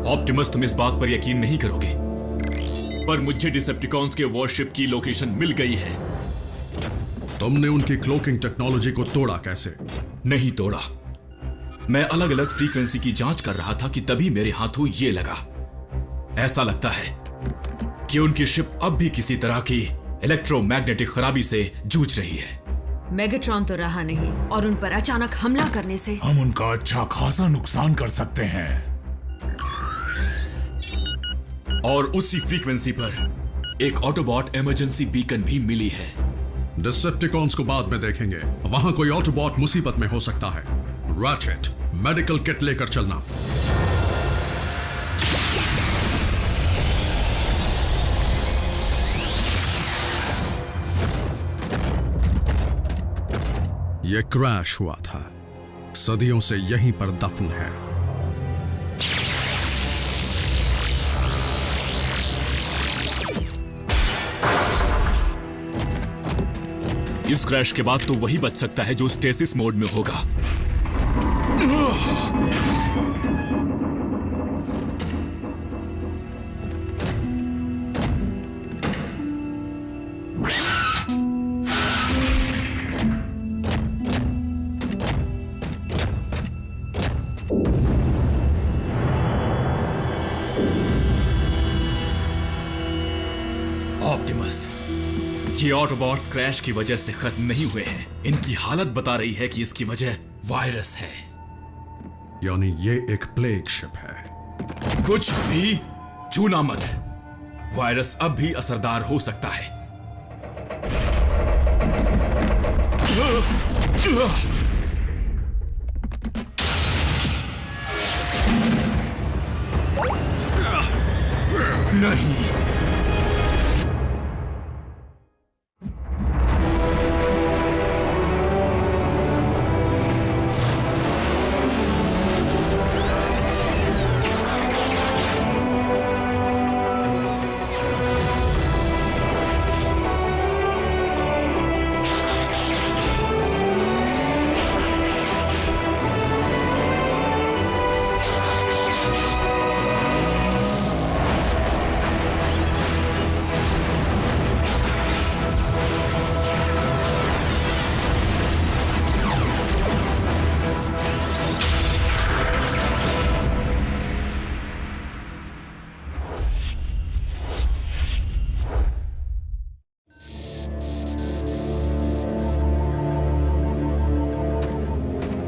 Optimus, तुम इस बात पर यकीन नहीं करोगे, पर मुझे डिसेप्टिकॉन्स के वॉरशिप की लोकेशन मिल गई है। तुमने उनकी क्लोकिंग टेक्नोलॉजी को तोड़ा कैसे? नहीं तोड़ा, मैं अलग अलग फ्रीक्वेंसी की जांच कर रहा था कि तभी मेरे हाथों ये लगा। ऐसा लगता है कि उनकी शिप अब भी किसी तरह की इलेक्ट्रोमैग्नेटिक खराबी से जूझ रही है। मेगाट्रॉन तो रहा नहीं और उन पर अचानक हमला करने से हम उनका अच्छा खासा नुकसान कर सकते हैं। और उसी फ्रीक्वेंसी पर एक ऑटोबॉट इमरजेंसी बीकन भी मिली है। डिसेप्टिकॉन्स को बाद में देखेंगे, वहां कोई ऑटोबॉट मुसीबत में हो सकता है। रैचेट, मेडिकल किट लेकर चलना। यह क्रैश हुआ था, सदियों से यहीं पर दफन है। इस क्रैश के बाद तो वही बच सकता है जो स्टेसिस मोड में होगा। ऑप्टिमस, ये ऑटोबॉट्स क्रैश की वजह से खत्म नहीं हुए हैं। इनकी हालत बता रही है कि इसकी वजह वायरस है। यानी ये एक प्लेग शिप है। कुछ भी छूना मत, वायरस अब भी असरदार हो सकता है। नहीं,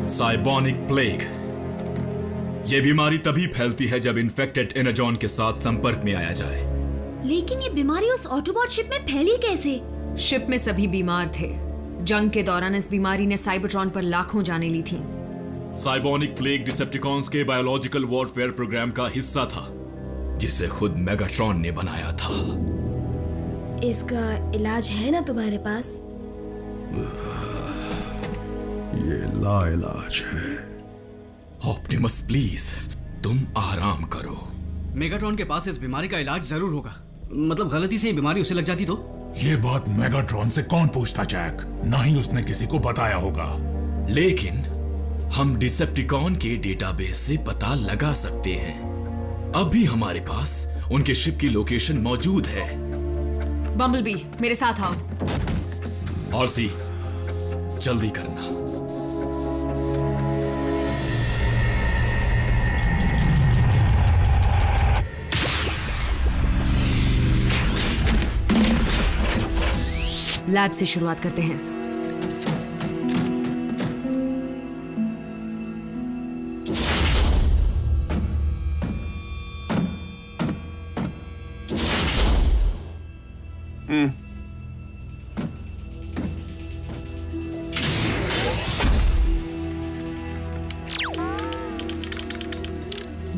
साइबोनिक प्लेग। यह बीमारी तभी फैलती है जब इन्फेक्टेड एनर्जॉन के साथ संपर्क में आया जाए। लेकिन ये बीमारी उस ऑटोबॉट शिप में फैली कैसे? शिप में सभी बीमार थे। जंग के दौरान इस बीमारी ने साइबरट्रॉन पर लाखों जानें ली थी। साइबोनिक प्लेग डिसेप्टिकॉन्स के बायोलॉजिकल वॉरफेयर प्रोग्राम का हिस्सा था, जिसे खुद मेगाट्रॉन ने बनाया था। इसका इलाज है ना तुम्हारे पास? ये लाइलाज है। ऑप्टिमस प्लीज, तुम आराम करो। मेगाट्रॉन के पास इस बीमारी का इलाज जरूर होगा। मतलब गलती से ये बीमारी उसे लग जाती तो? ये बात मेगाट्रॉन से कौन पूछता जैक? ना ही उसने किसी को बताया होगा। लेकिन हम डिसेप्टिकॉन के डेटाबेस से पता लगा सकते हैं। अभी हमारे पास उनके शिप की लोकेशन मौजूद है। बम्बलबी, मेरे साथ आओ। आरसी, जल्दी करना। लैब से शुरुआत करते हैं।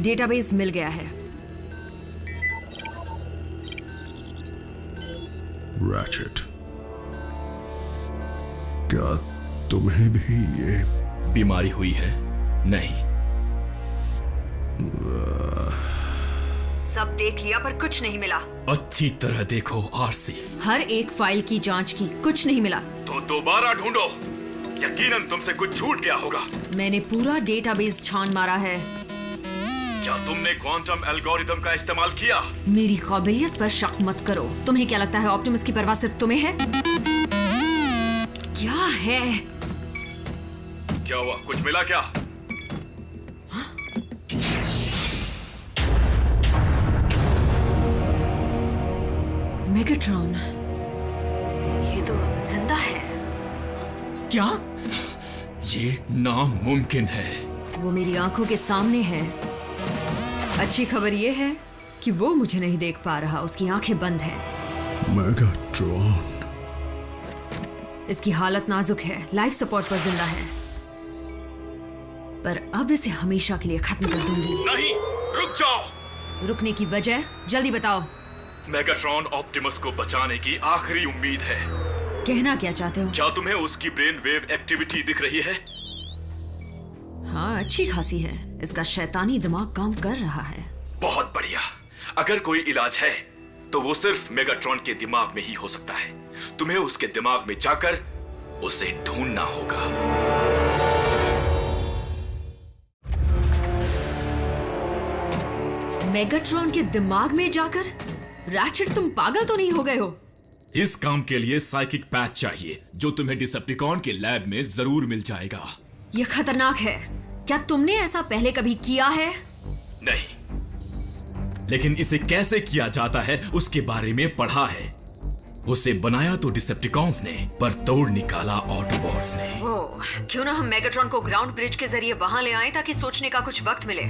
डेटाबेस मिल गया है। रैचेट, क्या तुम्हें भी ये बीमारी हुई है? नहीं। सब देख लिया पर कुछ नहीं मिला। अच्छी तरह देखो आरसी। हर एक फाइल की जांच की, कुछ नहीं मिला। तो दोबारा ढूंढो, यकीनन तुमसे कुछ छूट गया होगा। मैंने पूरा डेटाबेस छान मारा है। क्या तुमने क्वांटम एल्गोरिथम का इस्तेमाल किया? मेरी काबिलियत पर शक मत करो। तुम्हें क्या लगता है ऑप्टिमस की परवाह सिर्फ तुम्हें है? क्या है? क्या हुआ? कुछ मिला क्या? मेगाट्रॉन, ये तो जिंदा है। क्या? ये नामुमकिन है। वो मेरी आंखों के सामने है। अच्छी खबर ये है कि वो मुझे नहीं देख पा रहा, उसकी आंखें बंद हैं। मेगाट्रॉन, इसकी हालत नाजुक है, लाइफ सपोर्ट पर जिंदा है, पर अब इसे हमेशा के लिए खत्म कर दूंगी। नहीं, रुक जाओ। रुकने की वजह जल्दी बताओ। मेगाट्रॉन ऑप्टिमस को बचाने की आखिरी उम्मीद है। कहना क्या चाहते हो? क्या तुम्हें उसकी ब्रेन वेव एक्टिविटी दिख रही है? हाँ, अच्छी खासी है। इसका शैतानी दिमाग काम कर रहा है। बहुत बढ़िया। अगर कोई इलाज है तो वो सिर्फ मेगाट्रॉन के दिमाग में ही हो सकता है। तुम्हें उसके दिमाग में जाकर उसे ढूंढना होगा। मेगाट्रॉन के दिमाग में जाकर? रैचेट, तुम पागल तो नहीं हो गए हो? इस काम के लिए साइकिक पैच चाहिए, जो तुम्हें डिसेप्टिकॉन के लैब में जरूर मिल जाएगा। यह खतरनाक है। क्या तुमने ऐसा पहले कभी किया है? नहीं, लेकिन इसे कैसे किया जाता है उसके बारे में पढ़ा है। उसे बनाया तो डिसेप्टिकॉन्स ने, पर तोड़ निकाला ऑटोबॉट्स ने। ओह, क्यों ना हम मेगाट्रॉन को ग्राउंड ब्रिज के जरिए वहां ले आएं ताकि सोचने का कुछ वक्त मिले।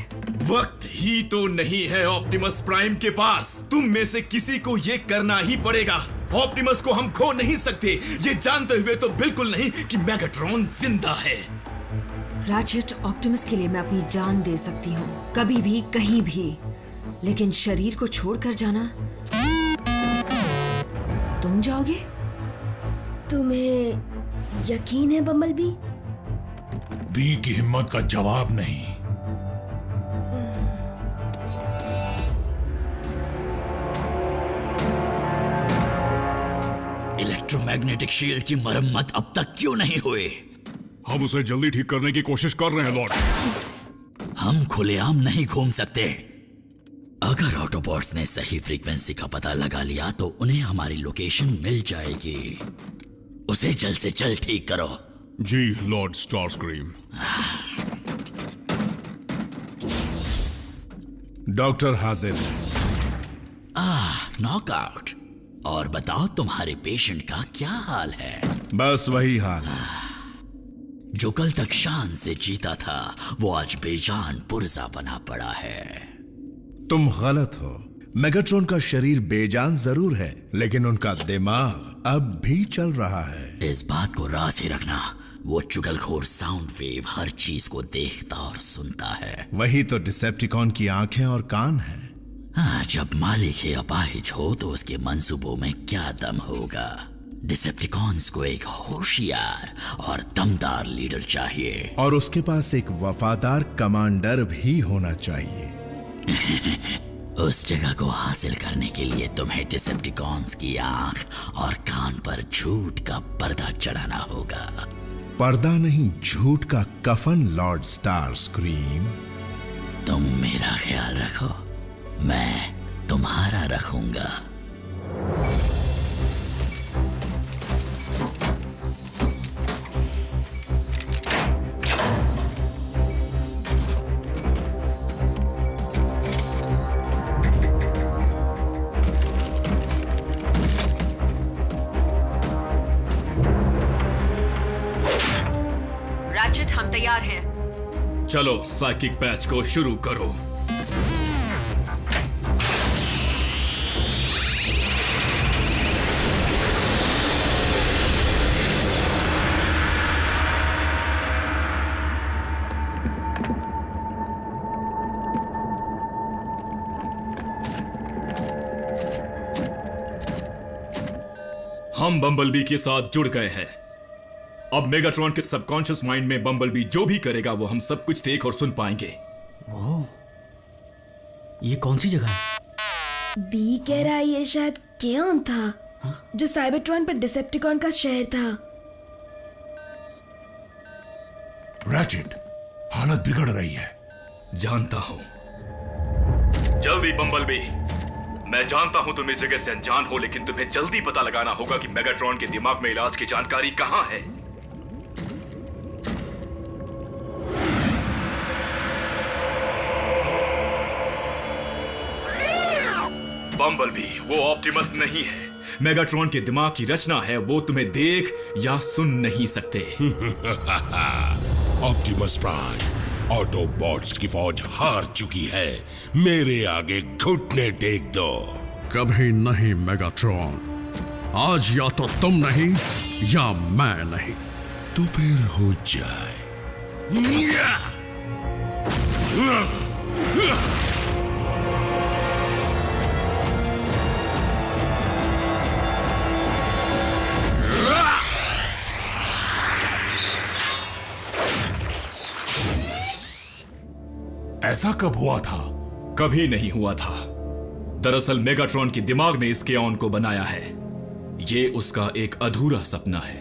वक्त ही तो नहीं है ऑप्टिमस प्राइम के पास। तुम में से किसी को ये करना ही पड़ेगा। ऑप्टिमस को हम खो नहीं सकते, ये जानते हुए तो बिल्कुल नहीं कि मेगाट्रॉन जिंदा है। रैचेट, ऑप्टिमस के लिए मैं अपनी जान दे सकती हूँ, कभी भी कहीं भी, लेकिन शरीर को छोड़कर जाना? तुम जाओगे? तुम्हें यकीन है बम्बलबी? बी की हिम्मत का जवाब नहीं। इलेक्ट्रोमैग्नेटिक शील्ड की मरम्मत अब तक क्यों नहीं हुई? हम उसे जल्दी ठीक करने की कोशिश कर रहे हैं लॉर्ड। हम खुलेआम नहीं घूम सकते। अगर ऑटोबॉट्स ने सही फ्रीक्वेंसी का पता लगा लिया तो उन्हें हमारी लोकेशन मिल जाएगी। उसे जल्द से जल्द ठीक करो। जी लॉर्ड स्टारस्क्रीम। डॉक्टर हाजिर है। नॉकआउट। और बताओ तुम्हारे पेशेंट का क्या हाल है? बस वही हाल है। जो कल तक शान से जीता था वो आज बेजान पुर्जा बना पड़ा है। तुम गलत हो। मेगाट्रॉन का शरीर बेजान जरूर है, लेकिन उनका दिमाग अब भी चल रहा है। इस बात को राज ही रखना, वो चुगलखोर साउंड वेव हर चीज को देखता और सुनता है। वही तो डिसेप्टिकॉन की आंखें और कान हैं। हाँ, जब मालिक ही अपाहिज हो तो उसके मंसूबों में क्या दम होगा? डिसेप्टिकॉन्स को एक होशियार और दमदार लीडर चाहिए, और उसके पास एक वफादार कमांडर भी होना चाहिए। उस जगह को हासिल करने के लिए तुम्हें डिसेप्टिकॉन्स की आंख और कान पर झूठ का पर्दा चढ़ाना होगा। पर्दा नहीं, झूठ का कफन, लॉर्ड स्टारस्क्रीम। तुम मेरा ख्याल रखो, मैं तुम्हारा रखूंगा। रैचेट, हम तैयार हैं। चलो साइकिक पैच को शुरू करो। हम बम्बलबी के साथ जुड़ गए हैं। अब मेगाट्रॉन के सबकॉन्शियस माइंड में बम्बलबी जो भी करेगा वो हम सब कुछ देख और सुन पाएंगे। ये कौन सी जगह है? बी कह रहा है ये शायद केओन था, जो साइबरट्रॉन पर डिसेप्टिकॉन का शहर था। रैचेट, हालत बिगड़ रही है। जानता हूं, जल्दी बम्बलबी। मैं जानता हूं तुम इस जगह से अनजान हो, लेकिन तुम्हें जल्दी पता लगाना होगा कि मेगाट्रॉन के दिमाग में इलाज की जानकारी कहां है। बम्बलबी, वो ऑप्टिमस नहीं है। मेगाट्रॉन के दिमाग की रचना है, वो तुम्हें देख या सुन नहीं सकते। ऑप्टिमस प्राइम, ऑटोबॉट्स की फौज हार चुकी है, मेरे आगे घुटने टेक दो। कभी नहीं मेगाट्रॉन, आज या तो तुम नहीं या मैं नहीं। तो फिर हो जाए। ऐसा कब हुआ था? कभी नहीं हुआ था। दरअसल मेगाट्रॉन के दिमाग ने इस केऑन को बनाया है। ये उसका एक अधूरा सपना है।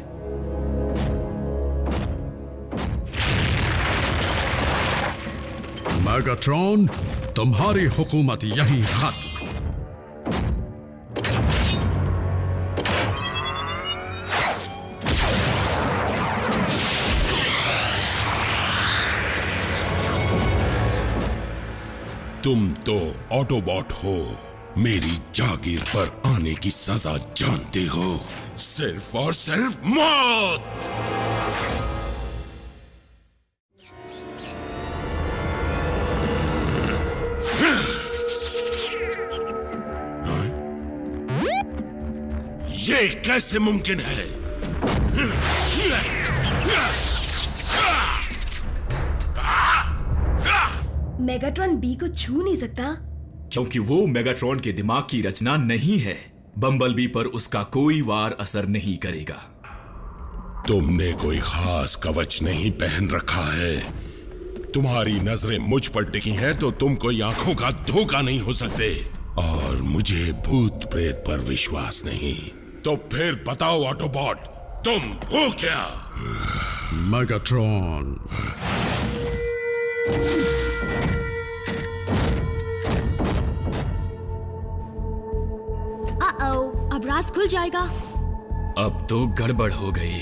मेगाट्रॉन, तुम्हारी हुकूमत यहीं खत्म। तुम तो ऑटोबॉट हो, मेरी जागीर पर आने की सजा जानते हो, सिर्फ और सिर्फ मौत। ये कैसे मुमकिन है? मेगाट्रॉन बी को छू नहीं सकता क्योंकि वो मेगाट्रॉन के दिमाग की रचना नहीं है। बम्बलबी पर उसका कोई वार असर नहीं करेगा। तुमने कोई खास कवच नहीं पहन रखा है। तुम्हारी नजरें मुझ पर टिकी हैं तो तुम कोई आंखों का धोखा नहीं हो सकते। और मुझे भूत प्रेत पर विश्वास नहीं। तो फिर बताओ ऑटोबॉट, तुम हो क्या? मेगाट्रॉन, अब राज खुल जाएगा। अब तो गड़बड़ हो गई।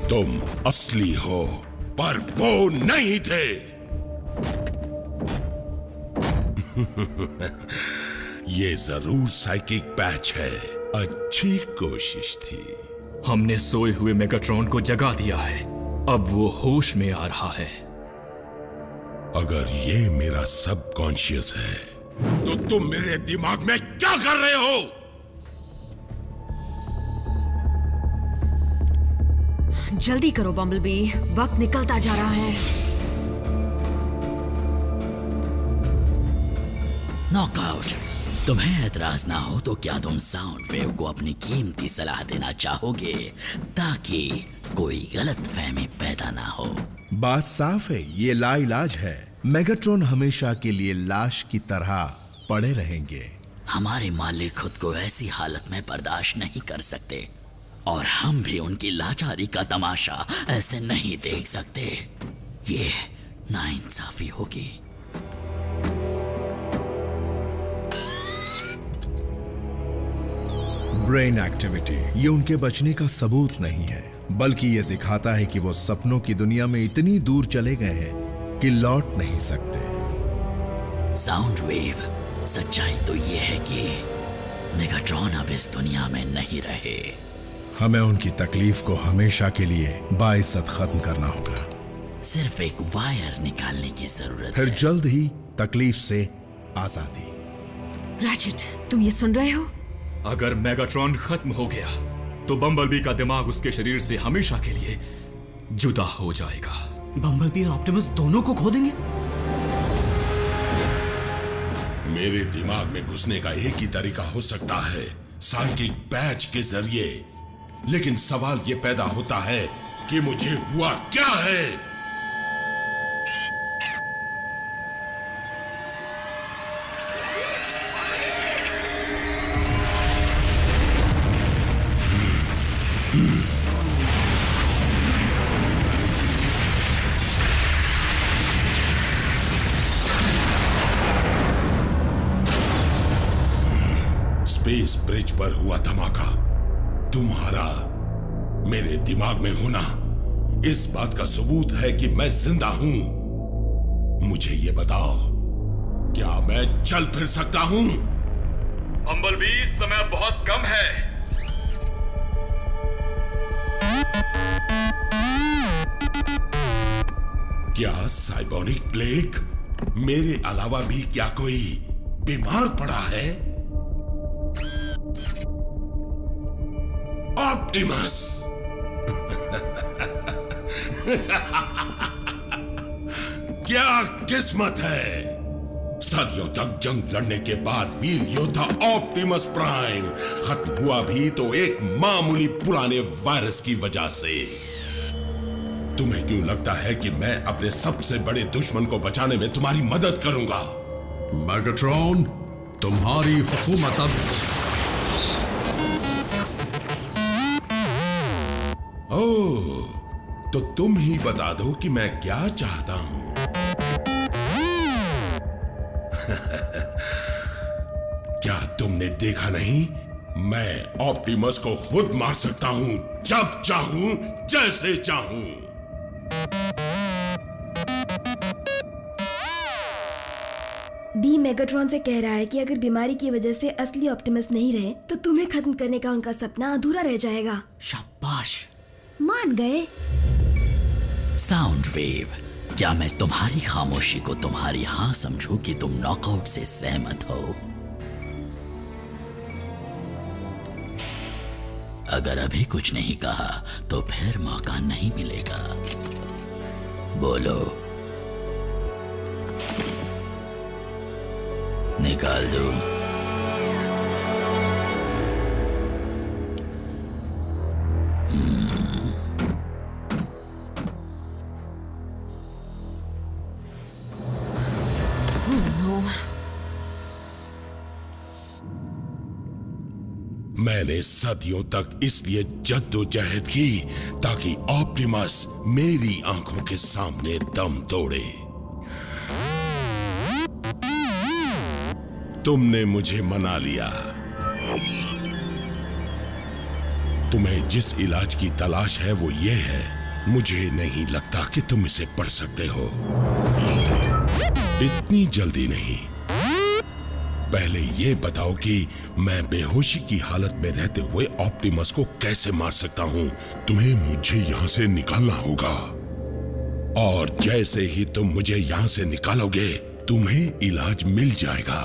तुम असली हो, पर वो नहीं थे। ये जरूर साइकिक पैच है। अच्छी कोशिश थी। हमने सोए हुए मेगाट्रॉन को जगा दिया है। अब वो होश में आ रहा है। अगर ये मेरा सबकॉन्शियस है तो तुम मेरे दिमाग में क्या कर रहे हो? जल्दी करो बम्बलबी, वक्त निकलता जा रहा है। नॉकआउट। तुम्हें एतराज ना हो तो क्या तुम साउंड वेव को अपनी कीमती सलाह देना चाहोगे ताकि कोई गलत फहमी पैदा ना हो? बात साफ है, ये लाइलाज है। मेगाट्रॉन हमेशा के लिए लाश की तरह पड़े रहेंगे। हमारे मालिक खुद को ऐसी हालत में बर्दाश्त नहीं कर सकते और हम भी उनकी लाचारी का तमाशा ऐसे नहीं देख सकते। ये नाइंसाफी होगी। ब्रेन एक्टिविटी ये उनके बचने का सबूत नहीं है, बल्कि ये दिखाता है कि वो सपनों की दुनिया में इतनी दूर चले गए हैं कि लौट नहीं सकते। साउंड वेव, सच्चाई तो ये है कि मेगाट्रॉन अब इस दुनिया में नहीं रहे। हमें उनकी तकलीफ को हमेशा के लिए बाइज्जत खत्म करना होगा। सिर्फ एक वायर निकालने की जरूरत फिर है। जल्द ही तकलीफ से आजादी। रैचेट, तुम ये सुन रहे हो? अगर मेगाट्रॉन खत्म हो गया तो बम्बलबी का दिमाग उसके शरीर से हमेशा के लिए जुदा हो जाएगा। बम्बलबी और ऑप्टिमस दोनों को खो देंगे? मेरे दिमाग में घुसने का एक ही तरीका हो सकता है, साइकिक पैच के जरिए। लेकिन सवाल ये पैदा होता है कि मुझे हुआ क्या है? पर हुआ धमाका, तुम्हारा मेरे दिमाग में होना इस बात का सबूत है कि मैं जिंदा हूं। मुझे ये बताओ, क्या मैं चल फिर सकता हूं? बम्बलबी, समय बहुत कम है। क्या साइबोनिक प्लेग? मेरे अलावा भी क्या कोई बीमार पड़ा है? ऑप्टिमस! क्या किस्मत है! सदियों तक जंग लड़ने के बाद वीर योद्धा ऑप्टिमस प्राइम खत्म हुआ भी तो एक मामूली पुराने वायरस की वजह से। तुम्हें क्यों लगता है कि मैं अपने सबसे बड़े दुश्मन को बचाने में तुम्हारी मदद करूंगा? मैगाट्रॉन, तुम्हारी हुकूमत अब। ओह, तो तुम ही बता दो कि मैं क्या चाहता हूं। क्या तुमने देखा नहीं? मैं ऑप्टिमस को खुद मार सकता हूं, जब चाहूं, जैसे चाहूं। बी मेगाट्रॉन से कह रहा है कि अगर बीमारी की वजह से असली ऑप्टिमस नहीं रहे तो तुम्हें खत्म करने का उनका सपना अधूरा रह जाएगा। शाबाश, मान गए। साउंड वेव, क्या मैं तुम्हारी खामोशी को तुम्हारी हाँ समझूं कि तुम नॉकआउट से सहमत हो? अगर अभी कुछ नहीं कहा तो फिर मौका नहीं मिलेगा। बोलो, निकाल दो। मैंने सदियों तक इसलिए जद्दोजहद की ताकि ऑप्टिमस मेरी आंखों के सामने दम तोड़े। तुमने मुझे मना लिया। तुम्हें जिस इलाज की तलाश है वो ये है। मुझे नहीं लगता कि तुम इसे पढ़ सकते हो। इतनी जल्दी नहीं। पहले ये बताओ कि मैं बेहोशी की हालत में रहते हुए ऑप्टिमस को कैसे मार सकता हूं। तुम्हें मुझे यहां से निकालना होगा, और जैसे ही तुम मुझे यहां से निकालोगे तुम्हें इलाज मिल जाएगा।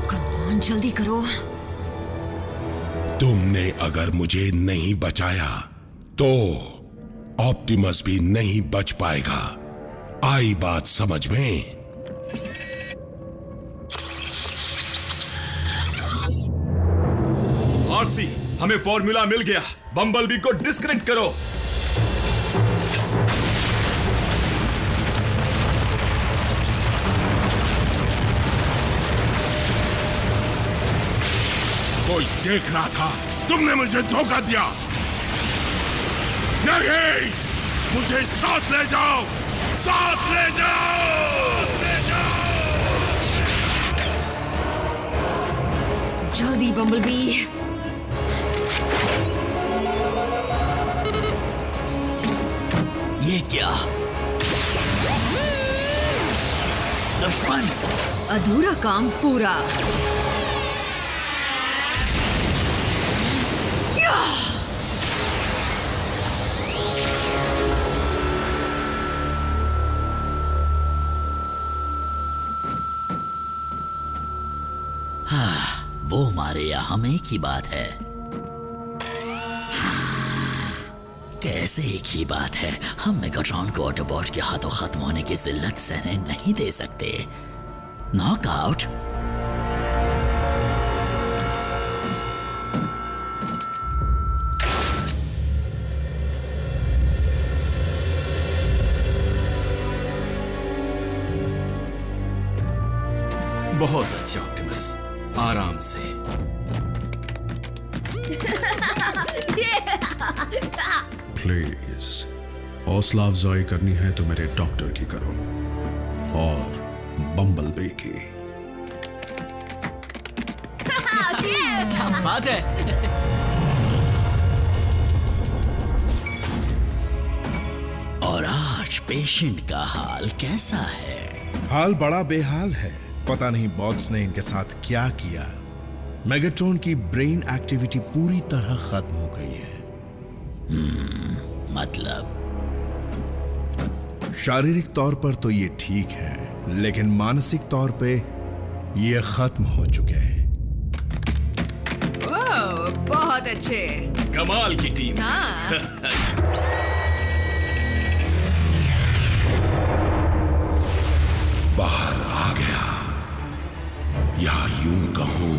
कम, जल्दी करो। तुमने अगर मुझे नहीं बचाया तो ऑप्टिमस भी नहीं बच पाएगा। आई बात समझ में? आरसी, हमें फॉर्मूला मिल गया। बम्बलबी को डिस्कनेक्ट करो। कोई देख रहा था, तुमने मुझे धोखा दिया। नहीं, मुझे साथ ले जाओ, साथ ले जाओ, ले जाओ। जल्दी बम्बलबी। ये क्या? दुश्मन! अधूरा काम पूरा। वो मारे या हम एक ही बात है। कैसे एक ही बात है? हम मेगाट्रॉन को ऑटोबॉट के हाथों खत्म होने की जिल्लत सहने नहीं दे सकते। नॉकआउट? बहुत अच्छा ऑप्टिमस, आराम से। प्लीज, हौसला अफजाई करनी है तो मेरे डॉक्टर की करो। और बम्बलबी की। क्या बात है। और आज पेशेंट का हाल कैसा है? हाल बड़ा बेहाल है। पता नहीं बॉट्स ने इनके साथ क्या किया। मेगाट्रॉन की ब्रेन एक्टिविटी पूरी तरह खत्म हो गई है। मतलब शारीरिक तौर पर तो ये ठीक है, लेकिन मानसिक तौर पे ये खत्म हो चुके हैं। ओह, बहुत अच्छे। कमाल की टीम। हाँ। बाहर आ गया, या यूं कहूं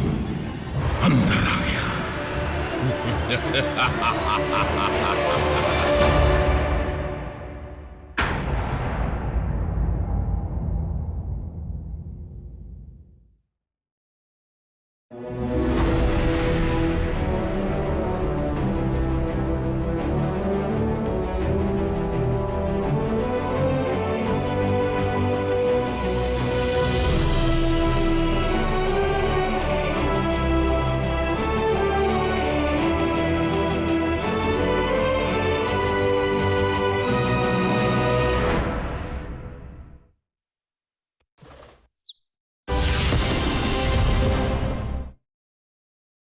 अंदर आ गया।